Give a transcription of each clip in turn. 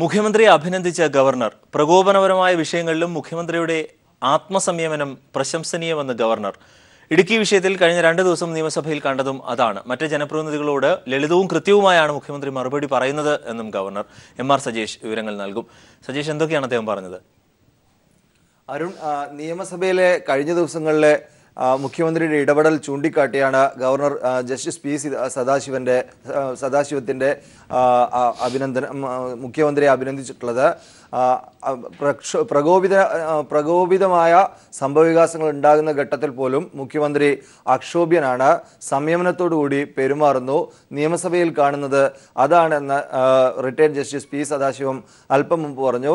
മുഖ്യമന്ത്രിയെ അഭിനന്ദിച്ച ഗവർണർ പ്രകോപനപരമായ വിഷയങ്ങളിലും മുഖ്യമന്ത്രിയുടെ ആത്മസംയമനം പ്രശംസനീയമെന്ന് ഗവർണർ. ഇടുക്കി വിഷയത്തിൽ കഴിഞ്ഞ 2 ദിവസം നിയമസഭയിൽ കണ്ടതും അതാണ്. മറ്റ് ജനപ്രതിനിധികളോട് ലളിതവും കൃത്യവുമായാണ് മുഖ്യമന്ത്രി മറുപടി പറയുന്നത് എന്നും ഗവർണർ. എം.ആർ. സജേഷ് വിവരങ്ങൾ നൽകും. സജേഷ്, എന്തൊക്കെയാണ് അദ്ദേഹം പറഞ്ഞത്? അരുൺ, നിയമസഭയിലെ കഴിഞ്ഞ ദിവസങ്ങളിലെ മുഖ്യമന്ത്രിയുടെ ഇടപെടൽ ചൂണ്ടിക്കാട്ടിയാണ് ഗവർണർ ജസ്റ്റിസ് പി സദാശിവത്തിന്റെ മുഖ്യമന്ത്രിയെ അഭിനന്ദിച്ചിട്ടുള്ളത്. പ്രകോപിതമായ സംഭവവികാസങ്ങൾ ഉണ്ടാകുന്ന ഘട്ടത്തിൽ പോലും മുഖ്യമന്ത്രി അക്ഷോഭ്യനാണ്, സംയമനത്തോടുകൂടി പെരുമാറുന്നു. നിയമസഭയിൽ കാണുന്നത് അതാണെന്ന് റിട്ടയർഡ് ജസ്റ്റിസ് പി സദാശിവം അല്പം മുമ്പ് പറഞ്ഞു.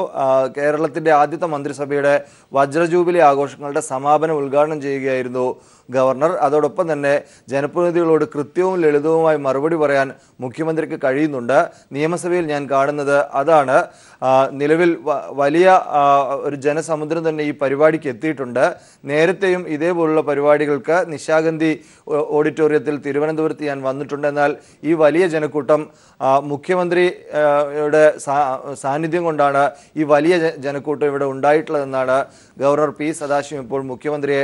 കേരളത്തിന്റെ ആദ്യത്തെ മന്ത്രിസഭയുടെ വജ്രജൂബിലി ആഘോഷങ്ങളുടെ സമാപനം ഉദ്ഘാടനം ചെയ്യുകയായിരുന്നു ഗവർണർ. അതോടൊപ്പം തന്നെ ജനപ്രതിനിധികളോട് കൃത്യവും ലളിതവുമായി മറുപടി പറയാൻ മുഖ്യമന്ത്രിക്ക് കഴിയുന്നുണ്ട്. നിയമസഭയിൽ ഞാൻ കാണുന്നത് അതാണ്. നിലവിൽ വലിയ ഒരു ജനസമുദ്രം തന്നെ ഈ പരിപാടിക്ക് എത്തിയിട്ടുണ്ട്. നേരത്തെയും ഇതേപോലുള്ള പരിപാടികൾക്ക് നിശാഗന്ധി ഓഡിറ്റോറിയത്തിൽ തിരുവനന്തപുരത്ത് ഞാൻ വന്നിട്ടുണ്ട്. എന്നാൽ ഈ വലിയ ജനക്കൂട്ടം മുഖ്യമന്ത്രിയുടെ സാന്നിധ്യം കൊണ്ടാണ് ഈ വലിയ ജനക്കൂട്ടം ഇവിടെ ഉണ്ടായിട്ടുള്ളതെന്നാണ് ഗവർണർ പി സദാശിവം ഇപ്പോൾ മുഖ്യമന്ത്രിയെ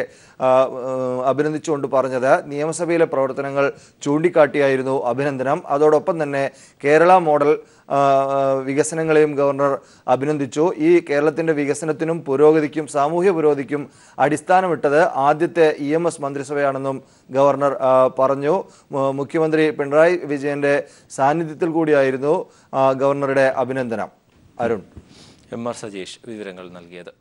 അഭിനന്ദിച്ചുകൊണ്ട് പറഞ്ഞത്. നിയമസഭയിലെ പ്രവർത്തനങ്ങൾ ചൂണ്ടിക്കാട്ടിയായിരുന്നു അഭിനന്ദനം. അതോടൊപ്പം തന്നെ കേരള മോഡൽ വികസനങ്ങളെയും ഗവർണർ അഭിനന്ദിച്ചു. ഈ കേരളത്തിന്റെ വികസനത്തിനും പുരോഗതിക്കും സാമൂഹ്യ പുരോഗതിക്കും അടിസ്ഥാനമിട്ടത് ആദ്യത്തെ EMS മന്ത്രിസഭയാണെന്നും ഗവർണർ പറഞ്ഞു. മുഖ്യമന്ത്രി പിണറായി വിജയന്റെ സാന്നിധ്യത്തിൽ കൂടിയായിരുന്നു ഗവർണറുടെ അഭിനന്ദനം. അരുൺ, എം.ആർ. സജേഷ് വിവരങ്ങൾ നൽകിയത്.